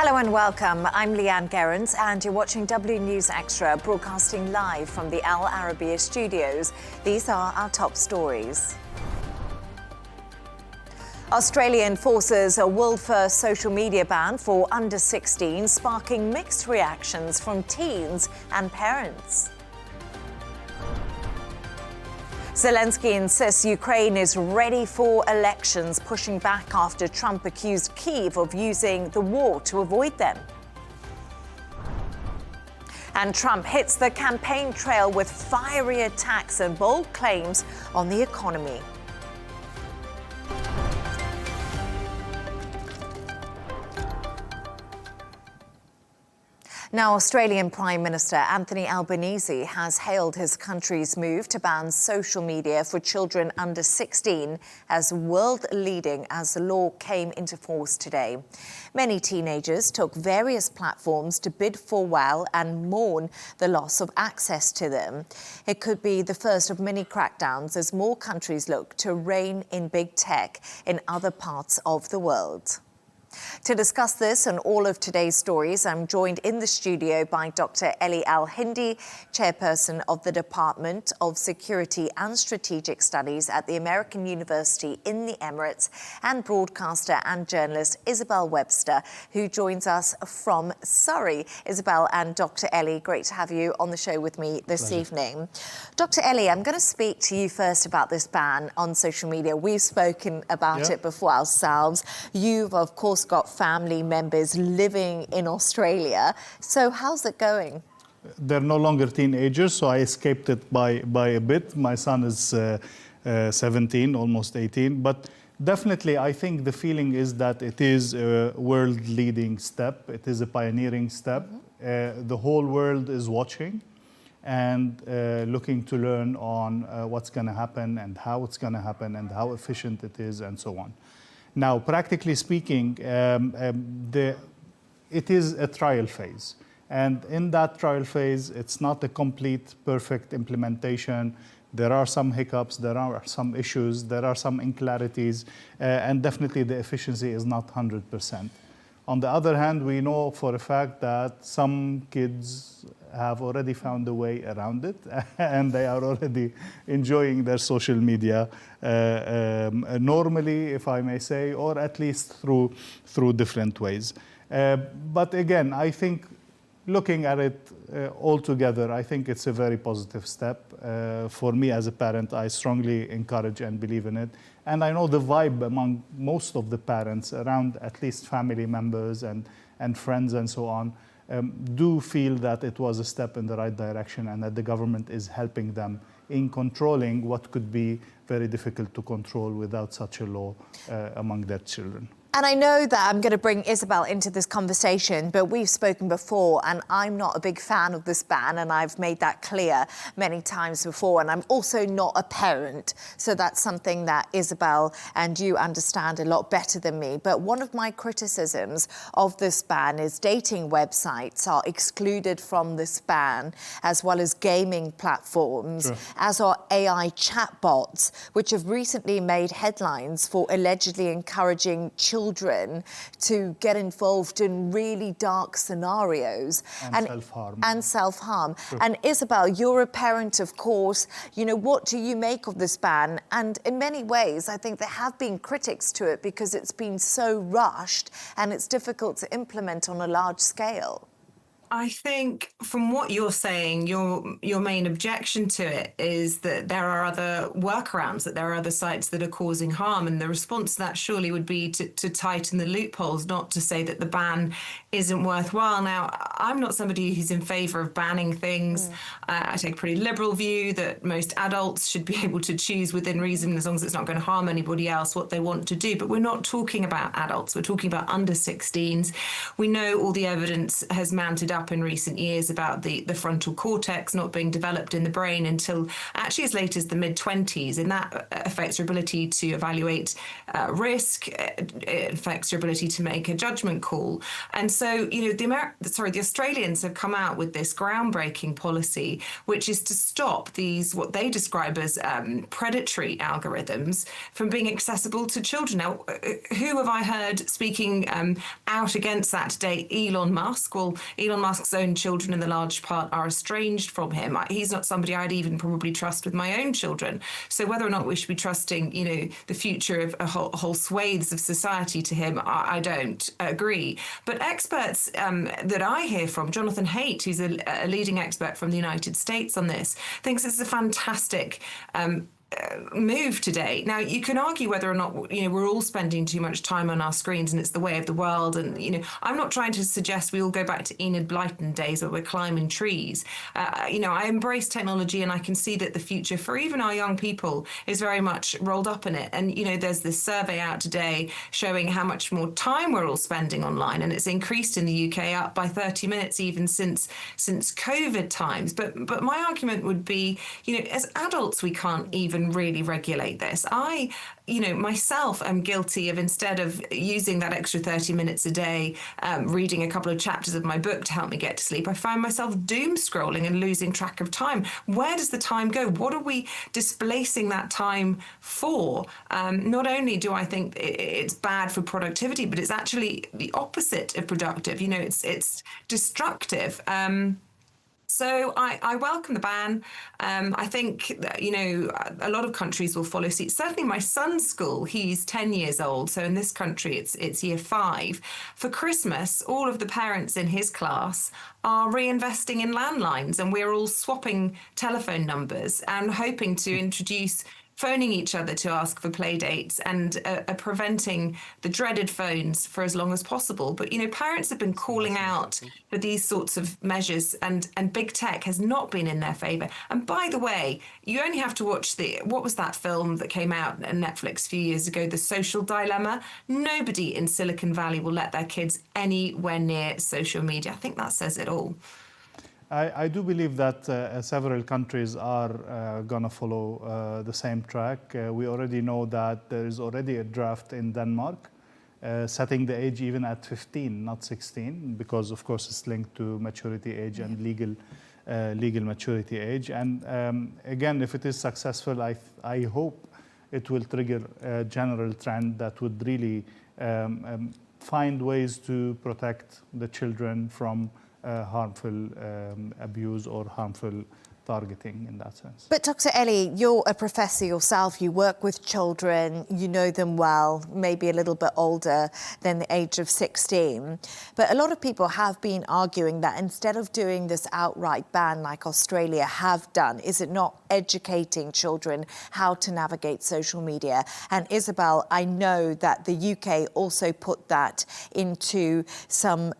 Hello and welcome. I'm Leigh-Ann and you're watching W News Extra, broadcasting live from the Al Arabiya studios. These are our top stories. Australia enforces a world-first social media ban for under 16, sparking mixed reactions from teens and parents. Zelenskyy insists Ukraine is ready for elections, pushing back after Trump accused Kyiv of using the war to avoid them. And Trump hits the campaign trail with fiery attacks and bold claims on the economy. Now, Australian Prime Minister Anthony Albanese has hailed his country's move to ban social media for children under 16 as world-leading as the law came into force today. Many teenagers took various platforms to bid farewell and mourn the loss of access to them. It could be the first of many crackdowns as more countries look to rein in big tech in other parts of the world. To discuss this and all of today's stories, I'm joined in the studio by Dr. Ellie Al-Hindi, chairperson of the Department of Security and Strategic Studies at the American University in the Emirates, and broadcaster and journalist Isabel Webster, who joins us from Surrey. Isabel and Dr. Ellie, great to have you on the show with me this evening. Dr. Ellie, I'm going to speak to you first about this ban on social media. We've spoken about it before ourselves. You've, of course, got family members living in Australia. So how's it going? They're no longer teenagers, so I escaped it by a bit. My son is 17, almost 18. But definitely, I think the feeling is that it is a world-leading step. It is a pioneering step. The whole world is watching and looking to learn on what's going to happen and how it's going to happen and how efficient it is and so on. Now, practically speaking, it is a trial phase. And in that trial phase, it's not a complete, perfect implementation. There are some hiccups, there are some issues, there are some unclarities, and definitely the efficiency is not 100%. On the other hand, we know for a fact that some kids have already found a way around it, and they are already enjoying their social media normally, if I may say, or at least through different ways. But again, I think looking at it all together, I think it's a very positive step. For me as a parent, I strongly encourage and believe in it. And I know the vibe among most of the parents around at least family members and friends and so on do feel that it was a step in the right direction and that the government is helping them in controlling what could be very difficult to control without such a law among their children. And I know that I'm going to bring Isabel into this conversation, but we've spoken before, and I'm not a big fan of this ban, and I've made that clear many times before, and I'm also not a parent, so that's something that Isabel and you understand a lot better than me. But one of my criticisms of this ban is dating websites are excluded from this ban, as well as gaming platforms, as are AI chatbots, which have recently made headlines for allegedly encouraging children to get involved in really dark scenarios and self-harm. And Isabel, you're a parent, of course. You know, what do you make of this ban? And in many ways, I think there have been critics to it because it's been so rushed and it's difficult to implement on a large scale. I think from what you're saying, your main objection to it is that there are other workarounds, that there are other sites that are causing harm. And the response to that surely would be to tighten the loopholes, not to say that the ban isn't worthwhile. Now, I'm not somebody who's in favor of banning things. I take a pretty liberal view that most adults should be able to choose within reason, as long as it's not going to harm anybody else, what they want to do. But we're not talking about adults. We're talking about under 16s. We know all the evidence has mounted up up in recent years about the frontal cortex not being developed in the brain until actually as late as the mid-20s, and that affects your ability to evaluate risk, it affects your ability to make a judgment call. And so, the Australians have come out with this groundbreaking policy, which is to stop these, what they describe as predatory algorithms from being accessible to children. Now, who have I heard speaking out against that today? Elon Musk. Well, Elon Musk's own children in the large part are estranged from him. He's not somebody I'd even probably trust with my own children. So whether or not we should be trusting, the future of whole swathes of society to him, I don't agree. But experts that I hear from, Jonathan Haidt, who's a leading expert from the United States on this, thinks it's a fantastic move today. Now, you can argue whether or not we're all spending too much time on our screens and it's the way of the world, and I'm not trying to suggest we all go back to Enid Blyton days where we're climbing trees. I embrace technology, and I can see that the future for even our young people is very much rolled up in it. And there's this survey out today showing how much more time we're all spending online, and it's increased in the UK up by 30 minutes even since COVID times. But my argument would be, as adults we can't even really regulate this. I myself am guilty of, instead of using that extra 30 minutes a day, reading a couple of chapters of my book to help me get to sleep, I find myself doom scrolling and losing track of time. Where does the time go? What are we displacing that time for? Not only do I think it's bad for productivity, but it's actually the opposite of productive. It's destructive. So I welcome the ban. I think that, a lot of countries will follow suit. Certainly my son's school, he's 10 years old. So in this country, it's year 5. For Christmas, all of the parents in his class are reinvesting in landlines, and we're all swapping telephone numbers and hoping to introduce phoning each other to ask for play dates, and preventing the dreaded phones for as long as possible. But, parents have been calling out for these sorts of measures, and big tech has not been in their favour. And by the way, you only have to watch what was that film that came out on Netflix a few years ago, The Social Dilemma? Nobody in Silicon Valley will let their kids anywhere near social media. I think that says it all. I do believe that several countries are going to follow the same track. We already know that there is already a draft in Denmark setting the age even at 15, not 16, because of course it's linked to maturity age and legal maturity age. And again, if it is successful, I hope it will trigger a general trend that would really find ways to protect the children from harmful abuse or harmful targeting in that sense. But Dr. Ellie, you're a professor yourself, you work with children, you know them well, maybe a little bit older than the age of 16. But a lot of people have been arguing that instead of doing this outright ban like Australia have done, is it not educating children how to navigate social media? And Isabel, I know that the UK also put that into some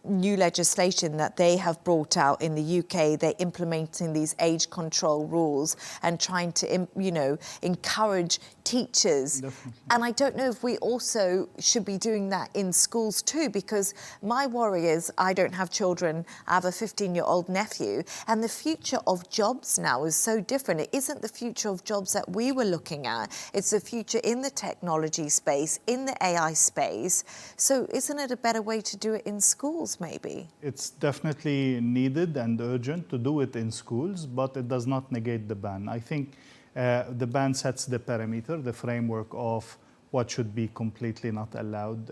new legislation that they have brought out in the UK. They're implementing these age control rules and trying to, encourage teachers. Definitely. And I don't know if we also should be doing that in schools too, because my worry is I don't have children. I have a 15-year-old nephew, and the future of jobs now is so different. It isn't the future of jobs that we were looking at. It's the future in the technology space, in the AI space. So isn't it a better way to do it in schools, maybe? It's definitely needed and urgent to do it in schools, but it does not negate the ban. I think the ban sets the parameter, the framework of what should be completely not allowed.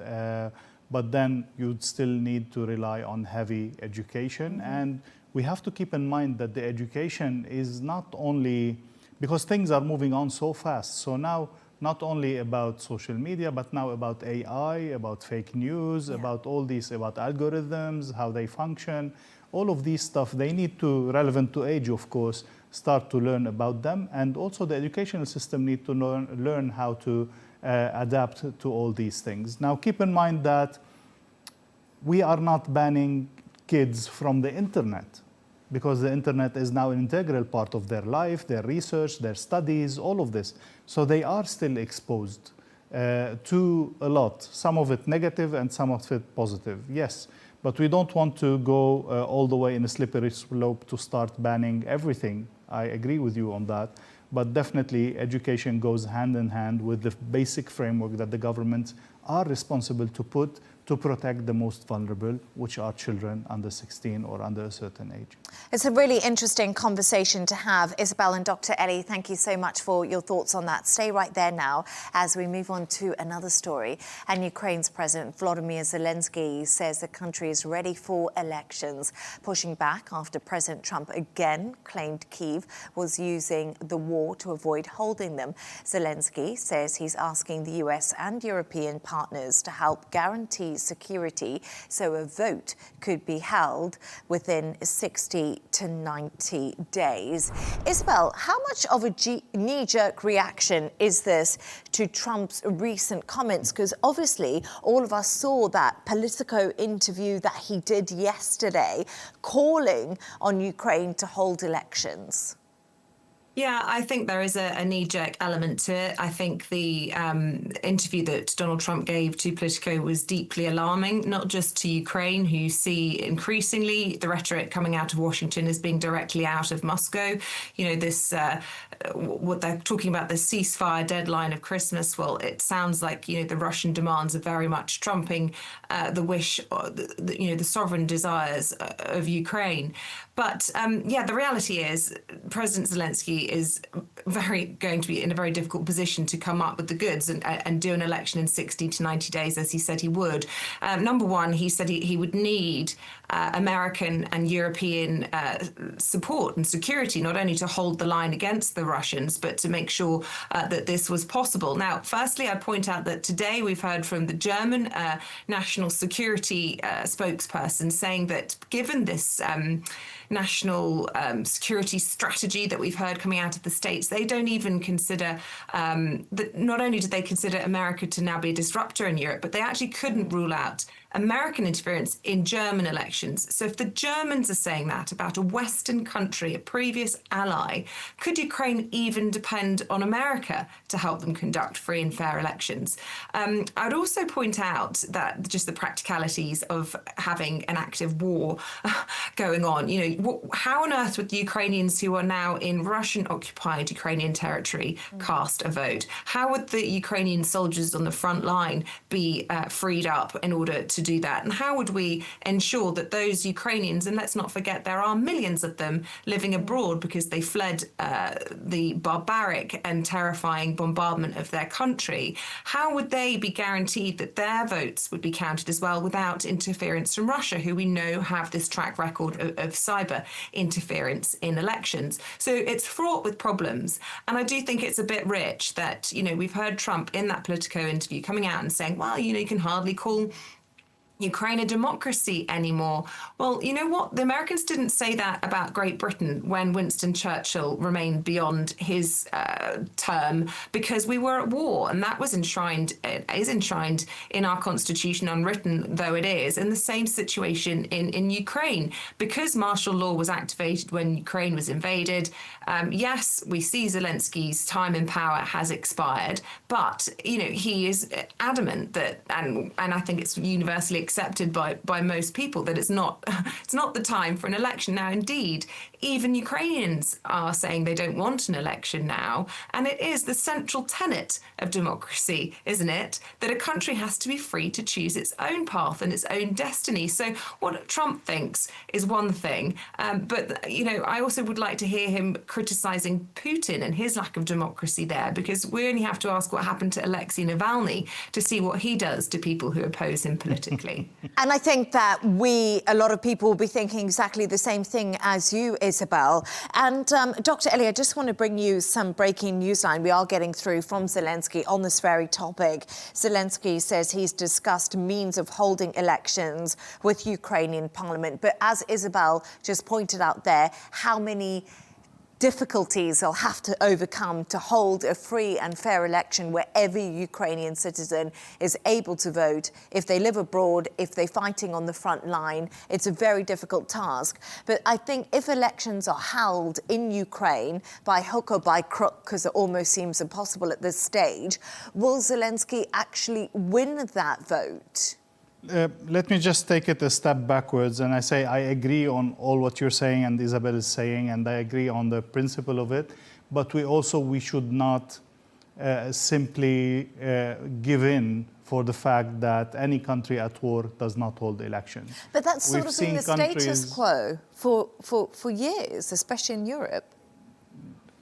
But then you'd still need to rely on heavy education. Mm-hmm. And we have to keep in mind that the education is not only, because things are moving on so fast. So now, not only about social media, but now about AI, about fake news, about all these, about algorithms, how they function. All of these stuff, they need to, relevant to age, of course, start to learn about them. And also the educational system need to learn how to adapt to all these things. Now, keep in mind that we are not banning kids from the internet, because the internet is now an integral part of their life, their research, their studies, all of this. So they are still exposed to a lot, some of it negative and some of it positive, yes. But we don't want to go all the way in a slippery slope to start banning everything. I agree with you on that. But definitely education goes hand in hand with the basic framework that the governments are responsible to put to protect the most vulnerable, which are children under 16 or under a certain age. It's a really interesting conversation to have. Isabel and Dr. Ellie, thank you so much for your thoughts on that. Stay right there now as we move on to another story. And Ukraine's President Volodymyr Zelenskyy says the country is ready for elections, pushing back after President Trump again claimed Kyiv was using the war to avoid holding them. Zelenskyy says he's asking the US and European partners to help guarantee security so a vote could be held within 60 to 90 days. Isabel, how much of a knee-jerk reaction is this to Trump's recent comments? Because obviously all of us saw that Politico interview that he did yesterday calling on Ukraine to hold elections. Yeah, I think there is a knee-jerk element to it. I think the interview that Donald Trump gave to Politico was deeply alarming, not just to Ukraine, who see increasingly the rhetoric coming out of Washington as being directly out of Moscow. You know, this, what they're talking about, the ceasefire deadline of Christmas. Well, it sounds like, you know, the Russian demands are very much trumping the wish, the sovereign desires of Ukraine. But yeah, the reality is President Zelenskyy is going to be in a very difficult position to come up with the goods and do an election in 60 to 90 days, as he said he would. Number one, he said he would need American and European support and security, not only to hold the line against the Russians, but to make sure that this was possible. Now, firstly, I'd point out that today we've heard from the German national security spokesperson saying that given this national security strategy that we've heard coming out of the States, they don't even consider that. Not only do they consider America to now be a disruptor in Europe, but they actually couldn't rule out American interference in German elections. So if the Germans are saying that about a Western country, a previous ally, could Ukraine even depend on America to help them conduct free and fair elections? I'd also point out that just the practicalities of having an active war going on. You know, how on earth would the Ukrainians who are now in Russian-occupied Ukrainian territory cast a vote? How would the Ukrainian soldiers on the front line be freed up in order to do that? And how would we ensure that those Ukrainians, and let's not forget there are millions of them living abroad because they fled the barbaric and terrifying bombardment of their country, how would they be guaranteed that their votes would be counted as well without interference from Russia, who we know have this track record of cyber interference in elections? So it's fraught with problems. And I do think it's a bit rich that, you know, we've heard Trump in that Politico interview coming out and saying, well, you know, you can hardly call Ukraine a democracy anymore. Well, you know what? The Americans didn't say that about Great Britain when Winston Churchill remained beyond his term, because we were at war, and that was enshrined in our constitution, unwritten though it is. And the same situation in Ukraine, because martial law was activated when Ukraine was invaded. Yes, we see Zelensky's time in power has expired, but you know, he is adamant that, and I think it's universally accepted by most people, that it's not the time for an election now. Indeed, even Ukrainians are saying they don't want an election now, and it is the central tenet of democracy, isn't it, that a country has to be free to choose its own path and its own destiny. So what Trump thinks is one thing, but you know, I also would like to hear him criticizing Putin and his lack of democracy there, because we only have to ask what happened to Alexei Navalny to see what he does to people who oppose him politically. And I think that a lot of people will be thinking exactly the same thing as you, Isabel. And Dr. Ellie, I just want to bring you some breaking news line we are getting through from Zelenskyy on this very topic. Zelenskyy says he's discussed means of holding elections with Ukrainian parliament. But as Isabel just pointed out there, how many difficulties they'll have to overcome to hold a free and fair election where every Ukrainian citizen is able to vote. If they live abroad, if they're fighting on the front line, it's a very difficult task. But I think if elections are held in Ukraine by hook or by crook, because it almost seems impossible at this stage, will Zelenskyy actually win that vote? Let me just take it a step backwards, and I say I agree on all what you're saying and Isabel is saying, and I agree on the principle of it, but we should not simply give in for the fact that any country at war does not hold elections. But that's sort of been the status quo for years, especially in Europe.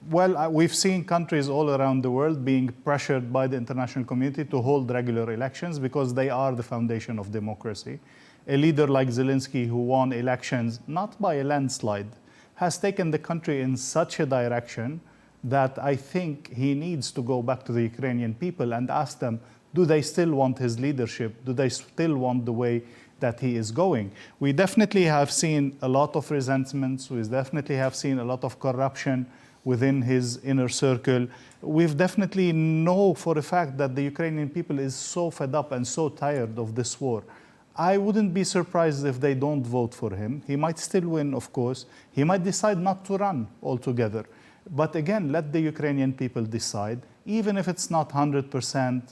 Well, we've seen countries all around the world being pressured by the international community to hold regular elections because they are the foundation of democracy. A leader like Zelenskyy, who won elections not by a landslide, has taken the country in such a direction that I think he needs to go back to the Ukrainian people and ask them, do they still want his leadership? Do they still want the way that he is going? We definitely have seen a lot of resentments. We definitely have seen a lot of corruption within his inner circle. We've definitely know for a fact that the Ukrainian people is so fed up and so tired of this war. I wouldn't be surprised if they don't vote for him. He might still win, of course. He might decide not to run altogether. But again, let the Ukrainian people decide, even if it's not 100%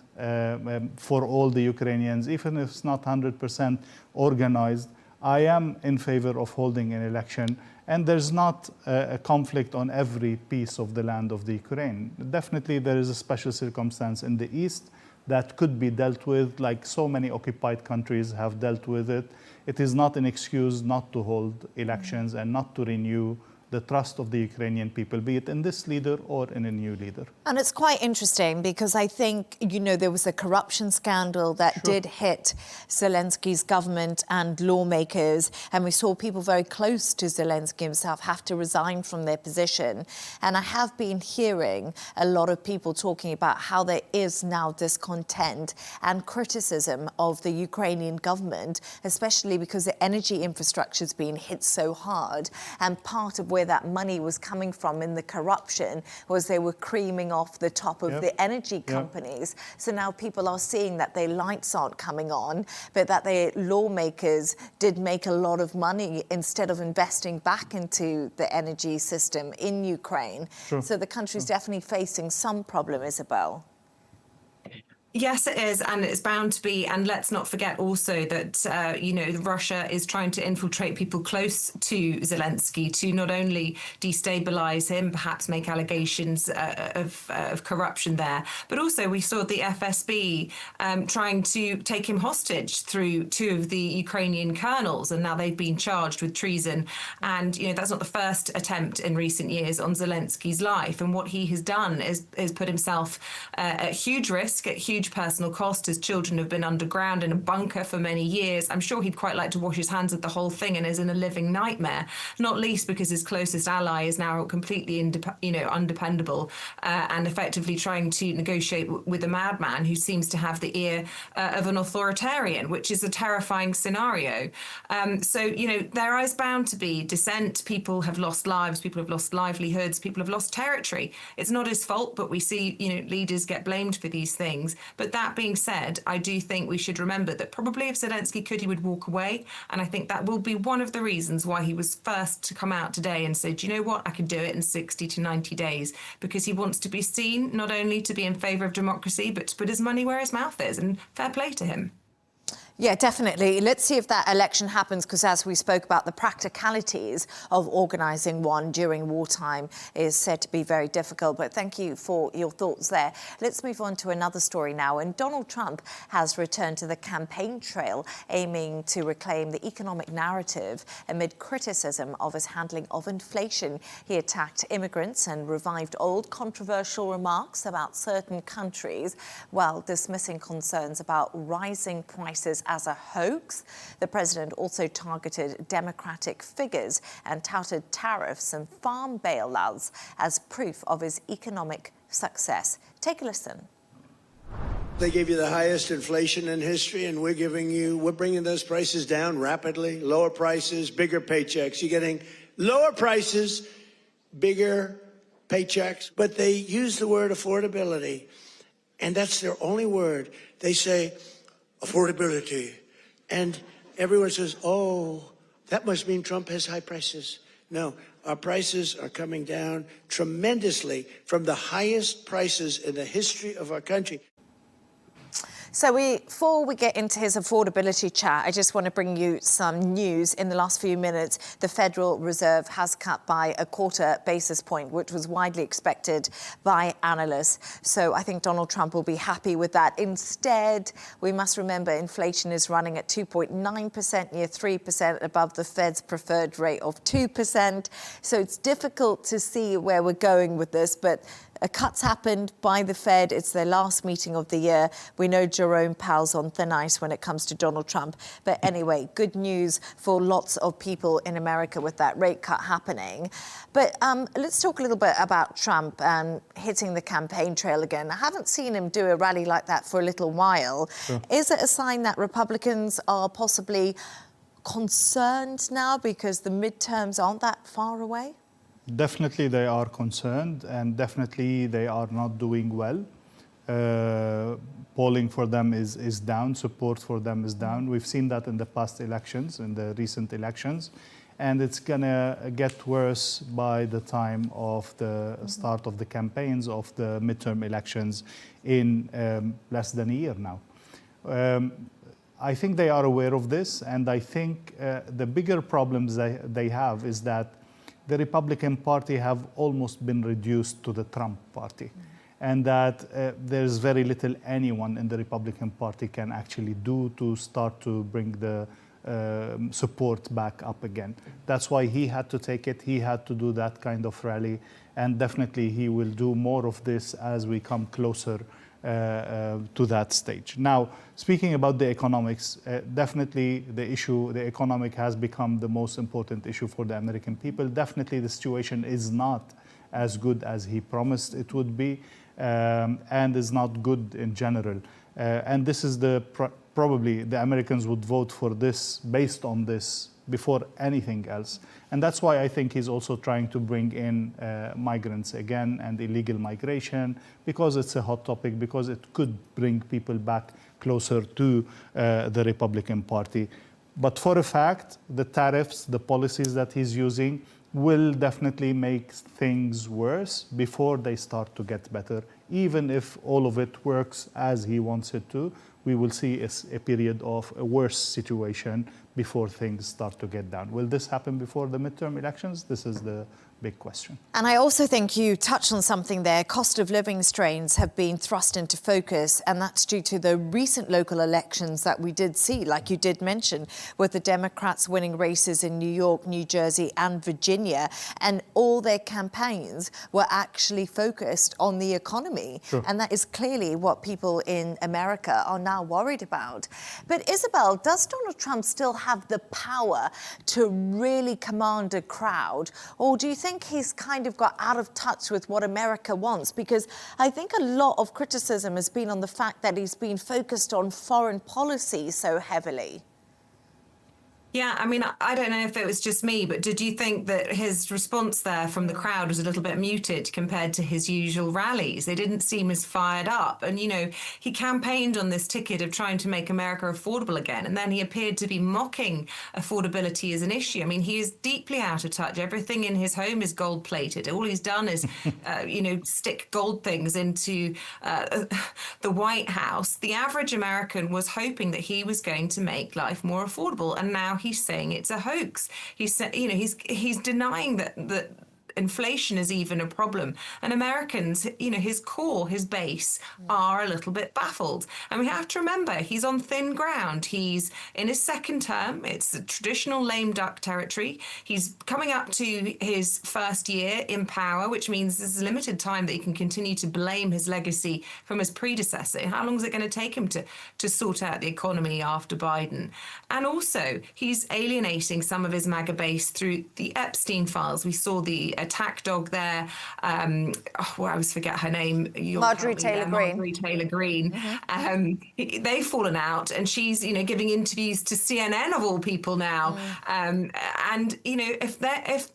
for all the Ukrainians, even if it's not 100% organized. I am in favor of holding an election, and there's not a conflict on every piece of the land of the Ukraine. Definitely there is a special circumstance in the east that could be dealt with, like so many occupied countries have dealt with it. It is not an excuse not to hold elections and not to renew the trust of the Ukrainian people, be it in this leader or in a new leader. And it's quite interesting because I think, you know, there was a corruption scandal that did hit Zelenskyy's government and lawmakers, and we saw people very close to Zelenskyy himself have to resign from their position. And I have been hearing a lot of people talking about how there is now discontent and criticism of the Ukrainian government, especially because the energy infrastructure has been hit so hard, and part of where that money was coming from in the corruption was they were creaming off the top of the energy companies. So now people are seeing that their lights aren't coming on, but that their lawmakers did make a lot of money instead of investing back into the energy system in Ukraine. So the country's definitely facing some problem, Isabel. Yes, it is, and it's bound to be. And let's not forget also that, you know, Russia is trying to infiltrate people close to Zelenskyy to not only destabilize him, perhaps make allegations of corruption there, but also we saw the FSB trying to take him hostage through two of the Ukrainian colonels, and now they've been charged with treason. And, you know, that's not the first attempt in recent years on Zelenskyy's life. And what he has done is put himself at huge risk, at huge personal cost. His children have been underground in a bunker for many years. I'm sure he'd quite like to wash his hands of the whole thing and is in a living nightmare, not least because his closest ally is now completely undependable and effectively trying to negotiate with a madman who seems to have the ear of an authoritarian, which is a terrifying scenario. So, you know, there is bound to be dissent. People have lost lives, people have lost livelihoods, people have lost territory. It's not his fault, but we see, you know, leaders get blamed for these things. But that being said, I do think we should remember that probably if Zelenskyy could, he would walk away. And I think that will be one of the reasons why he was first to come out today and say, do you know what, I can do it in 60 to 90 days, because he wants to be seen not only to be in favour of democracy, but to put his money where his mouth is, and fair play to him. Yeah, definitely. Let's see if that election happens, because as we spoke about, the practicalities of organising one during wartime is said to be very difficult. But thank you for your thoughts there. Let's move on to another story now. And Donald Trump has returned to the campaign trail, aiming to reclaim the economic narrative amid criticism of his handling of inflation. He attacked immigrants and revived old controversial remarks about certain countries, while dismissing concerns about rising prices as a hoax. The president also targeted Democratic figures and touted tariffs and farm bailouts as proof of his economic success. Take a listen. They gave you the highest inflation in history, and we're bringing those prices down rapidly. Lower prices, bigger paychecks. You're getting lower prices, bigger paychecks, but they use the word affordability, and that's their only word. They say, affordability. And everyone says, oh, that must mean Trump has high prices. No, our prices are coming down tremendously from the highest prices in the history of our country. So before we get into his affordability chat, I just want to bring you some news. In the last few minutes, the Federal Reserve has cut by a quarter basis point, which was widely expected by analysts. So I think Donald Trump will be happy with that. Instead, we must remember inflation is running at 2.9%, near 3% above the Fed's preferred rate of 2%. So it's difficult to see where we're going with this, but a cut's happened by the Fed. It's their last meeting of the year. We know Jerome Powell's on thin ice when it comes to Donald Trump. But anyway, good news for lots of people in America with that rate cut happening. But let's talk a little bit about Trump and hitting the campaign trail again. I haven't seen him do a rally like that for a little while. Sure. Is it a sign that Republicans are possibly concerned now because the midterms aren't that far away? Definitely they are concerned, and definitely they are not doing well. Polling for them is down, support for them is down. We've seen that in the past elections, in the recent elections, and it's gonna get worse by the time of the start of the campaigns of the midterm elections in less than a year now. I think they are aware of this, and I think the bigger problems they have is that the Republican Party have almost been reduced to the Trump Party, and that there's very little anyone in the Republican Party can actually do to start to bring the support back up again. That's why he had to take it. He had to do that kind of rally, and definitely he will do more of this as we come closer to that stage. Now, speaking about the economics, definitely the economic has become the most important issue for the American people. Definitely the situation is not as good as he promised it would be, and is not good in general. And this is probably the Americans would vote for this based on this before anything else. And that's why I think he's also trying to bring in migrants again and illegal migration, because it's a hot topic, because it could bring people back closer to the Republican Party. But for a fact, the tariffs, the policies that he's using will definitely make things worse before they start to get better. Even if all of it works as he wants it to, we will see a period of a worse situation before things start to get down. Will this happen before the midterm elections? This is the big question. And I also think you touched on something there. Cost of living strains have been thrust into focus, and that's due to the recent local elections that we did see, like you did mention, with the Democrats winning races in New York, New Jersey and Virginia, and all their campaigns were actually focused on the economy. Sure. And that is clearly what people in America are now worried about. But Isabel, does Donald Trump still have the power to really command a crowd, or do you think he's kind of got out of touch with what America wants? Because I think a lot of criticism has been on the fact that he's been focused on foreign policy so heavily. Yeah, I mean, I don't know if it was just me, but did you think that his response there from the crowd was a little bit muted compared to his usual rallies? They didn't seem as fired up. And, you know, he campaigned on this ticket of trying to make America affordable again. And then he appeared to be mocking affordability as an issue. I mean, he is deeply out of touch. Everything in his home is gold plated. All he's done is, you know, stick gold things into the White House. The average American was hoping that he was going to make life more affordable. And now he's saying it's a hoax. He's, you know, he's denying that inflation is even a problem. And Americans, you know, his core, his base are a little bit baffled. And we have to remember, he's on thin ground. He's in his second term. It's the traditional lame duck territory. He's coming up to his first year in power, which means there's a limited time that he can continue to blame his legacy from his predecessor. How long is it going to take him to sort out the economy after Biden? And also, he's alienating some of his MAGA base through the Epstein files. We saw the attack dog there. I always forget her name. Marjorie Taylor Greene. Marjorie Taylor Greene. Mm-hmm. They've fallen out, and she's, you know, giving interviews to CNN of all people now. And you know, if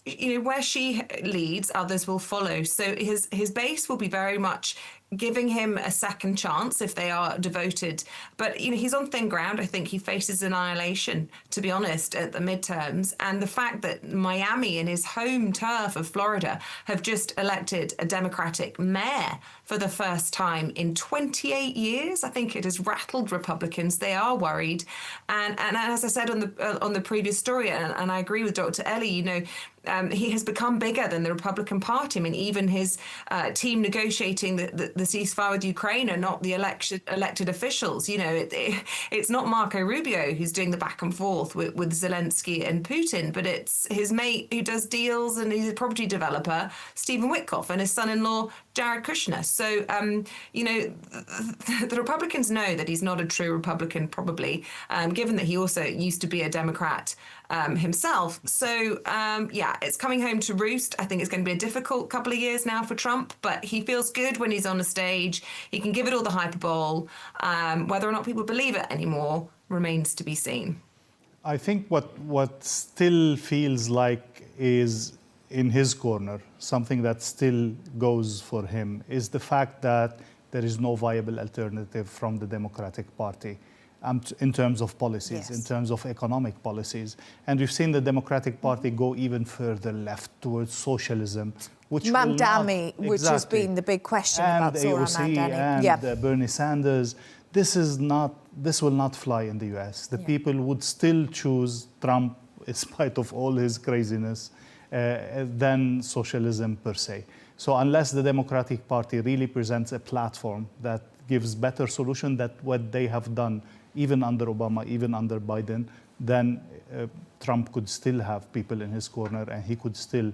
you know where she leads, others will follow. So his base will be very much giving him a second chance if they are devoted. But, he's on thin ground. I think he faces annihilation, to be honest, at the midterms. And the fact that Miami, in his home turf of Florida, have just elected a Democratic mayor for the first time in 28 years, I think it has rattled Republicans. They are worried. And as I said on the previous story, and I agree with Dr. Ellie, he has become bigger than the Republican Party. I mean, even his team negotiating the ceasefire with Ukraine are not the elected officials. It's not Marco Rubio who's doing the back and forth with Zelenskyy and Putin, but it's his mate who does deals, and he's a property developer, Stephen Witkoff, and his son-in-law, Jared Kushner. So, the Republicans know that he's not a true Republican, probably, given that he also used to be a Democrat himself. So, it's coming home to roost. I think it's going to be a difficult couple of years now for Trump, but he feels good when he's on the stage. He can give it all the hyperbole. Whether or not people believe it anymore remains to be seen. I think what still feels like is in his corner, something that still goes for him, is the fact that there is no viable alternative from the Democratic Party. In terms of policies, in terms of economic policies. And we've seen the Democratic Party go even further left towards socialism, which Mamdani, which has been the big question about Zohran Mamdani. And Bernie Sanders. This will not fly in the US. The people would still choose Trump, in spite of all his craziness, than socialism per se. So unless the Democratic Party really presents a platform that gives better solution than what they have done, even under Obama, even under Biden, then Trump could still have people in his corner and he could still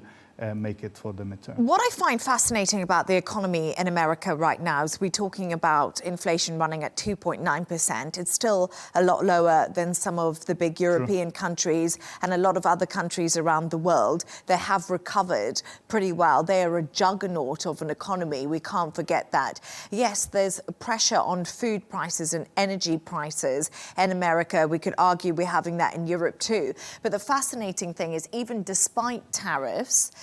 make it for the midterm. What I find fascinating about the economy in America right now is we're talking about inflation running at 2.9%. It's still a lot lower than some of the big European countries and a lot of other countries around the world. They have recovered pretty well. They are a juggernaut of an economy. We can't forget that. Yes, there's pressure on food prices and energy prices in America. We could argue we're having that in Europe too. But the fascinating thing is, even despite tariffs,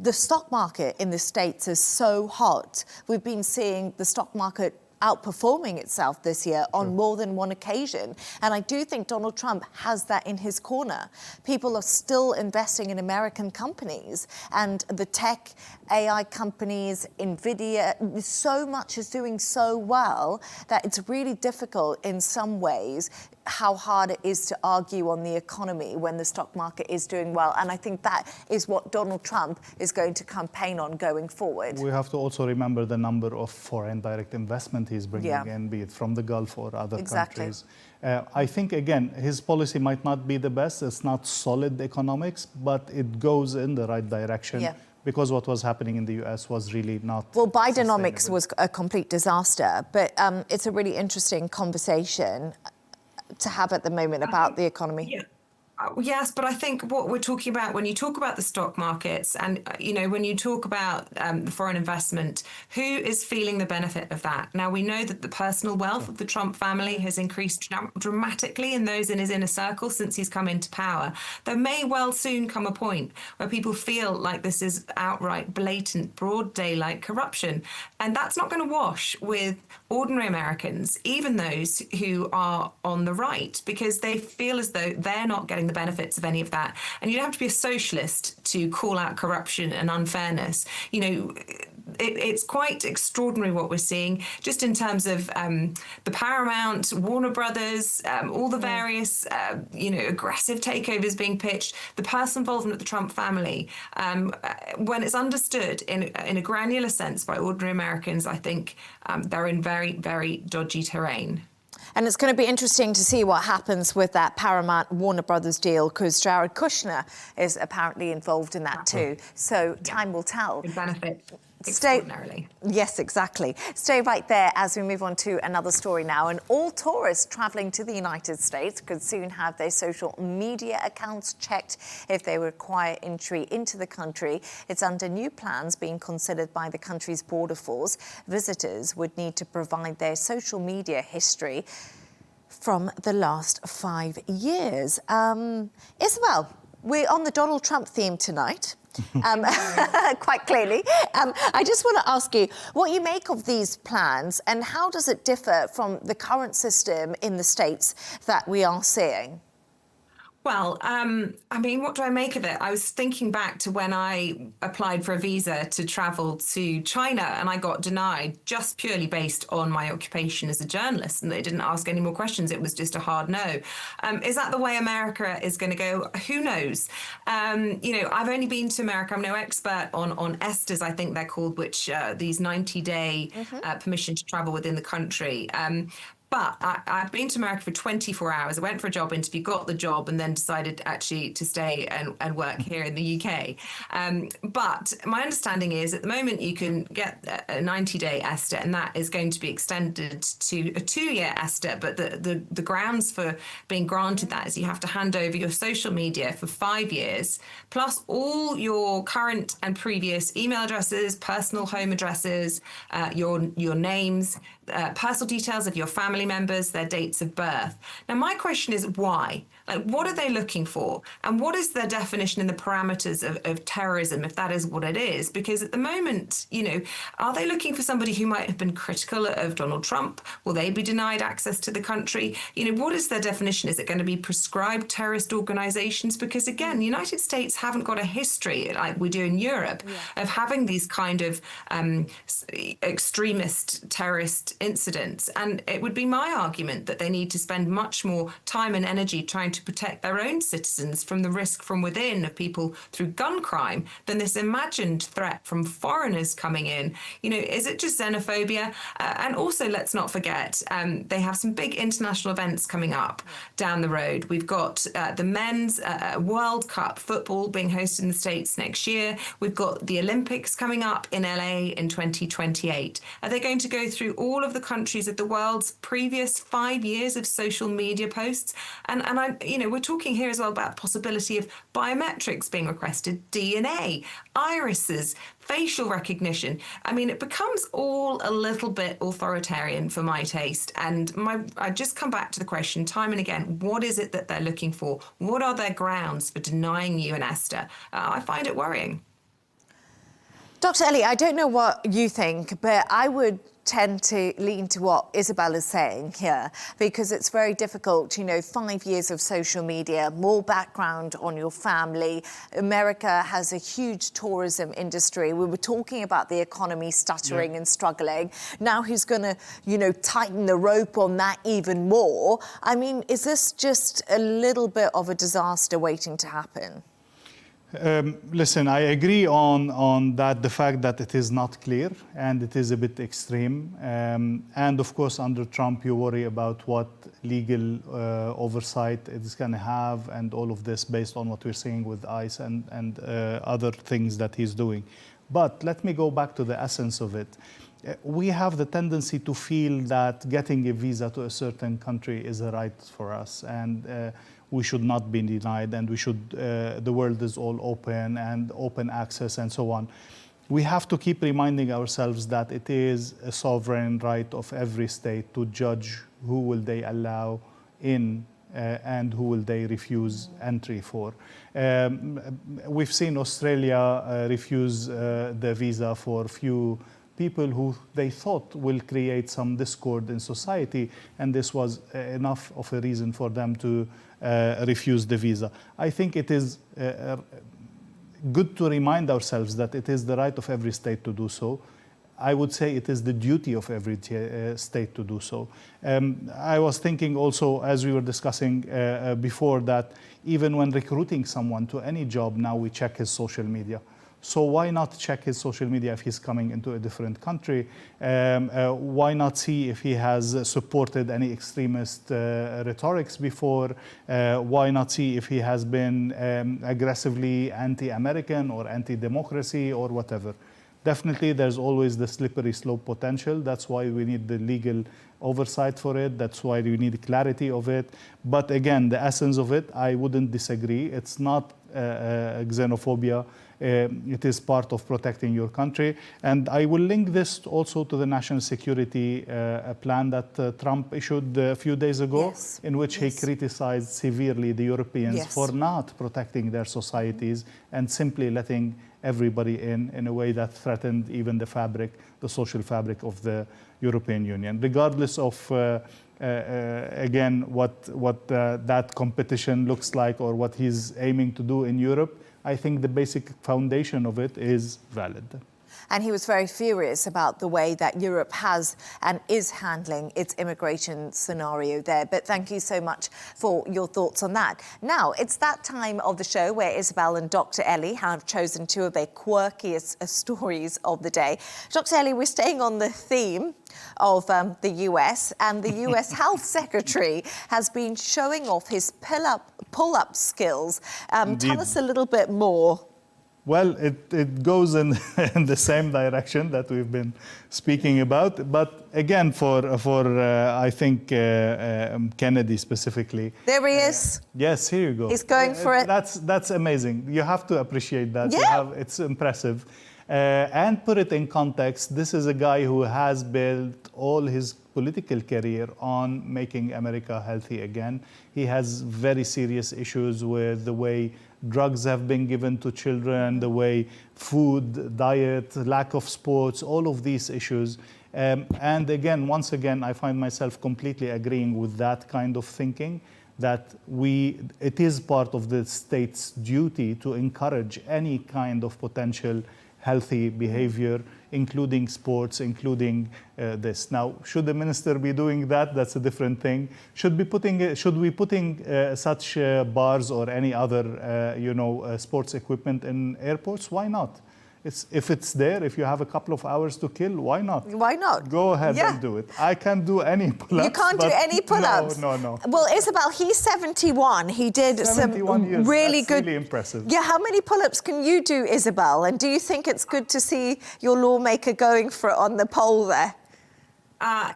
the stock market in the States is so hot. We've been seeing the stock market outperforming itself this year on more than one occasion. And I do think Donald Trump has that in his corner. People are still investing in American companies, and the tech, AI companies, NVIDIA, so much is doing so well that it's really difficult in some ways how hard it is to argue on the economy when the stock market is doing well. And I think that is what Donald Trump is going to campaign on going forward. We have to also remember the number of foreign direct investment he's bringing in, be it from the Gulf or other countries. I think, again, his policy might not be the best. It's not solid economics, but it goes in the right direction. Because what was happening in the US was really not. Well, Bidenomics was a complete disaster, but it's a really interesting conversation to have at the moment about the economy. Yes, but I think what we're talking about when you talk about the stock markets and, when you talk about the foreign investment, who is feeling the benefit of that? Now, we know that the personal wealth of the Trump family has increased dramatically in those in his inner circle since he's come into power. There may well soon come a point where people feel like this is outright, blatant, broad daylight corruption. And that's not going to wash with ordinary Americans, even those who are on the right, because they feel as though they're not getting the benefits of any of that. And you don't have to be a socialist to call out corruption and unfairness. It's quite extraordinary what we're seeing, just in terms of the Paramount, Warner Brothers, all the various, aggressive takeovers being pitched, the personal involvement of the Trump family. When it's understood in a granular sense by ordinary Americans, I think they're in very, very dodgy terrain. And it's going to be interesting to see what happens with that Paramount Warner Brothers deal, because Jared Kushner is apparently involved in that too. So time will tell. It benefits extraordinarily. Yes, exactly. Stay right there as we move on to another story now. And all tourists travelling to the United States could soon have their social media accounts checked if they require entry into the country. It's under new plans being considered by the country's border force. Visitors would need to provide their social media history from the last 5 years. Isabel, we're on the Donald Trump theme tonight. Quite clearly. I just want to ask you what you make of these plans and how does it differ from the current system in the States that we are seeing? Well, I mean, what do I make of it? I was thinking back to when I applied for a visa to travel to China and I got denied just purely based on my occupation as a journalist. And they didn't ask any more questions. It was just a hard no. Is that the way America is going to go? Who knows? You know, I've only been to America. I'm no expert on ESTAs, I think they're called, which these 90-day permission to travel within the country. But I've been to America for 24 hours. I went for a job interview, got the job, and then decided actually to stay and work here in the UK. But my understanding is at the moment you can get a 90-day ESTA, and that is going to be extended to a 2-year ESTA. But the grounds for being granted that is you have to hand over your social media for 5 years, plus all your current and previous email addresses, personal home addresses, your names, personal details of your family members, their dates of birth. Now, my question is why? Like, what are they looking for? And what is their definition in the parameters of terrorism, if that is what it is? Because at the moment, you know, are they looking for somebody who might have been critical of Donald Trump? Will they be denied access to the country? You know, what is their definition? Is it going to be prescribed terrorist organizations? Because again, the United States haven't got a history like we do in Europe of having these kind of extremist terrorist incidents. And it would be my argument that they need to spend much more time and energy trying to protect their own citizens from the risk from within of people through gun crime than this imagined threat from foreigners coming in. You know, is it just xenophobia? And also, let's not forget, they have some big international events coming up down the road. We've got the men's World Cup football being hosted in the States next year. We've got the Olympics coming up in LA in 2028. Are they going to go through all of the countries of the world's previous 5 years of social media posts? And I, you know, we're talking here as well about the possibility of biometrics being requested, DNA, irises, facial recognition. I mean, it becomes all a little bit authoritarian for my taste. And I just come back to the question time and again, what is it that they're looking for? What are their grounds for denying you an ESTA? I find it worrying. Dr. Ellie, I don't know what you think, but I would tend to lean to what Isabel is saying here, because it's very difficult, you know, 5 years of social media, more background on your family. America has a huge tourism industry. We were talking about the economy stuttering and struggling. Now he's going to, you know, tighten the rope on that even more. I mean, is this just a little bit of a disaster waiting to happen? Listen, I agree on that, the fact that it is not clear and it is a bit extreme. And of course, under Trump, you worry about what legal oversight it is going to have and all of this based on what we're seeing with ICE and other things that he's doing. But let me go back to the essence of it. We have the tendency to feel that getting a visa to a certain country is a right for us, and we should not be denied, and we should, the world is all open and open access and so on. We have to keep reminding ourselves that it is a sovereign right of every state to judge who will they allow in and who will they refuse entry for. We've seen Australia refuse the visa for a few people who they thought will create some discord in society, and this was enough of a reason for them to refuse the visa. I think it is good to remind ourselves that it is the right of every state to do so. I would say it is the duty of every state to do so. I was thinking also, as we were discussing before, that even when recruiting someone to any job, now we check his social media. So why not check his social media if he's coming into a different country? Why not see if he has supported any extremist rhetorics before? Why not see if he has been aggressively anti-American or anti-democracy or whatever? Definitely, there's always the slippery slope potential. That's why we need the legal oversight for it. That's why we need clarity of it. But again, the essence of it, I wouldn't disagree. It's not xenophobia. it is part of protecting your country. And I will link this also to the national security plan that Trump issued a few days ago, Yes. in which he criticized severely the Europeans for not protecting their societies and simply letting everybody in a way that threatened even the social fabric of the European Union. Regardless of, again, what that competition looks like or what he's aiming to do in Europe, I think the basic foundation of it is valid. And he was very furious about the way that Europe has and is handling its immigration scenario there. But thank you so much for your thoughts on that. Now, it's that time of the show where Isabel and Dr. Ellie have chosen two of their quirkiest stories of the day. Dr. Ellie, we're staying on the theme of the US, and the US Health Secretary has been showing off his pull-up skills. Tell us a little bit more. Well, it goes in the same direction that we've been speaking about, but again, for I think Kennedy specifically. There he is. Yes, here you go. He's going for it. That's amazing. You have to appreciate that. Yeah. It's impressive. And put it in context, this is a guy who has built all his political career on making America healthy again. He has very serious issues with the way drugs have been given to children, the way food, diet, lack of sports, all of these issues. And again, once again, I find myself completely agreeing with that kind of thinking, that it is part of the state's duty to encourage any kind of potential healthy behavior, including sports, including this. Now, should the minister be doing that? That's a different thing. Should we putting such bars or any other, sports equipment in airports? Why not? If it's there, if you have a couple of hours to kill, why not? Why not? Go ahead and do it. I can't do any pull-ups. You can't do any pull-ups? No. Well, Isabel, he's 71. He did 71 some years. really That's good... really impressive. Yeah, how many pull-ups can you do, Isabel? And do you think it's good to see your lawmaker going for it on the pole there?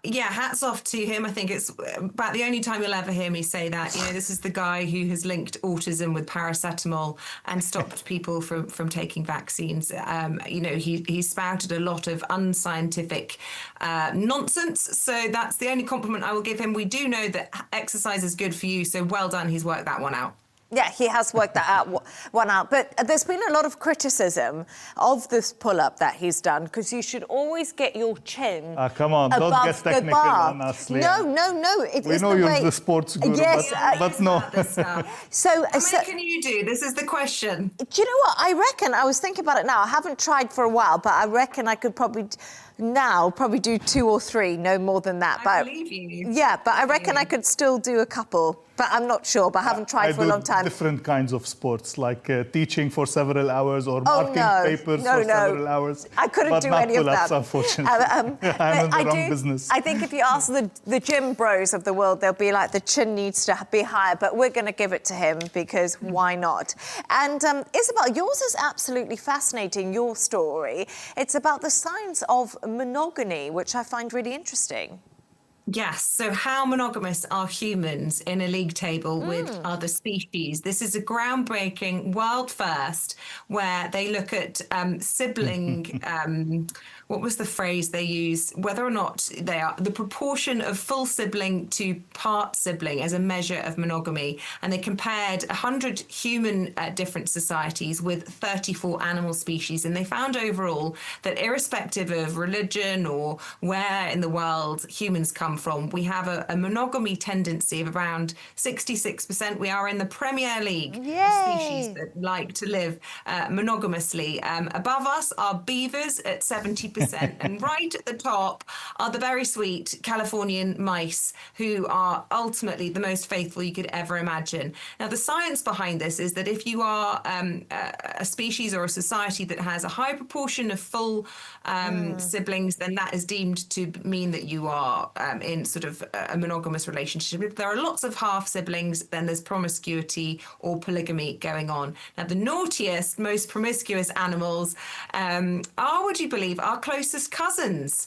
Yeah, hats off to him. I think it's about the only time you'll ever hear me say that. This is the guy who has linked autism with paracetamol and stopped people from taking vaccines. He spouted a lot of unscientific nonsense. So that's the only compliment I will give him. We do know that exercise is good for you. So well done. He's worked that one out. Yeah, he has worked that one out. But there's been a lot of criticism of this pull-up that he's done, because you should always get your chin come on, don't get technical on us, Leigh-Ann. No. We know you're the sports guru, yes, but no. So, how many can you do? This is the question. Do you know what? I reckon, I was thinking about it now, I haven't tried for a while, but I reckon I could probably do 2 or 3, no more than that. I believe you. Yeah, but I reckon I could still do a couple. But I'm not sure, but I haven't tried for a long time. Different kinds of sports, like teaching for several hours or marking papers for several hours. I couldn't do any of that. Unfortunately. I'm in the wrong business. I think if you ask the gym bros of the world, they'll be like, the chin needs to be higher, but we're going to give it to him, because why not? And Isabel, yours is absolutely fascinating, your story. It's about the science of monogamy, which I find really interesting. Yes. So how monogamous are humans in a league table with other species? This is a groundbreaking world first, where they look at sibling, what was the phrase they used? Whether or not they are the proportion of full sibling to part sibling as a measure of monogamy. And they compared 100 human different societies with 34 animal species. And they found overall that irrespective of religion or where in the world humans come from, we have a monogamy tendency of around 66%. We are in the Premier League of species that like to live monogamously. Above us are beavers at 70%. And right at the top are the very sweet Californian mice, who are ultimately the most faithful you could ever imagine. Now, the science behind this is that if you are a species or a society that has a high proportion of full siblings, then that is deemed to mean that you are in sort of a monogamous relationship. If there are lots of half siblings, then there's promiscuity or polygamy going on. Now, the naughtiest, most promiscuous animals are, would you believe, our closest cousins,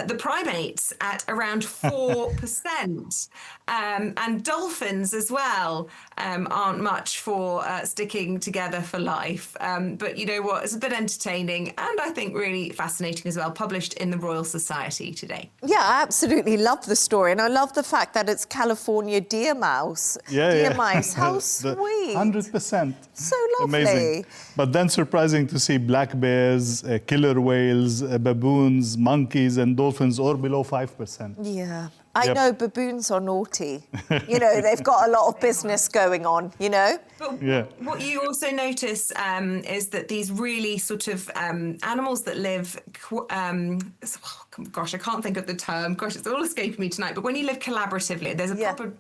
the primates, at around 4%. And dolphins as well aren't much for sticking together for life. But you know what? It's a bit entertaining and I think really fascinating as well, published in the Royal Society today. Yeah, I absolutely love the story. And I love the fact that it's California deer mouse. Deer mice, how sweet. 100%. So lovely. Amazing. But then surprising to see black bears, killer whales, baboons, monkeys and dolphins all below 5%. Yeah. I know baboons are naughty. You know, they've got a lot of business going on, you know? But Yeah. what you also notice is that these really sort of animals that live, gosh, I can't think of the term. Gosh, it's all escaping me tonight. But when you live collaboratively, there's a proper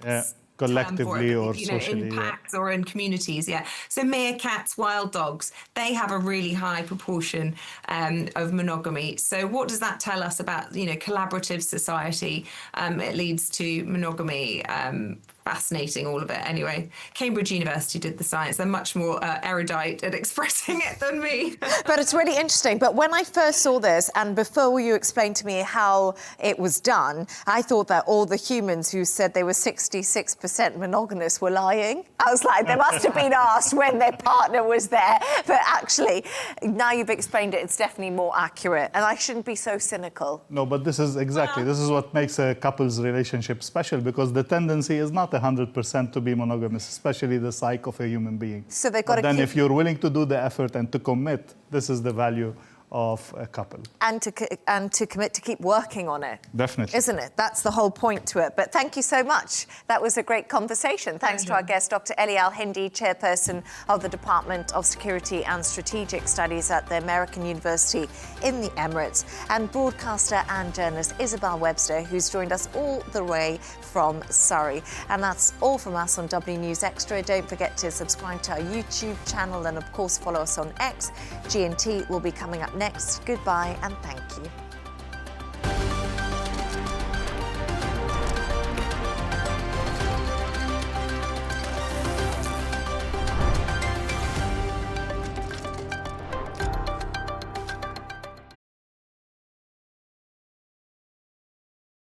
collectively or you know, socially, in packs or in communities, So meerkats, wild dogs, they have a really high proportion of monogamy. So what does that tell us about, you know, collaborative society? It leads to monogamy. Fascinating, all of it. Anyway, Cambridge University did the science. They're much more erudite at expressing it than me. But it's really interesting. But when I first saw this, and before you explained to me how it was done, I thought that all the humans who said they were 66% monogamous were lying. I was like, they must have been asked when their partner was there. But actually, now you've explained it, it's definitely more accurate. And I shouldn't be so cynical. No, but this is exactly, this is what makes a couple's relationship special, because the tendency is not 100% to be monogamous, especially the psyche of a human being. So they've got to then if you're willing to do the effort and to commit, this is the value of a couple. And to commit to keep working on it. Definitely. Isn't it? That's the whole point to it. But thank you so much. That was a great conversation. Thanks to our guest, Dr. Leigh Al-Hindi, chairperson of the Department of Security and Strategic Studies at the American University in the Emirates, and broadcaster and journalist Isabel Webster, who's joined us all the way from Surrey. And that's all from us on W News Extra. Don't forget to subscribe to our YouTube channel and, of course, follow us on X. G&T will be coming up next. Goodbye and thank you.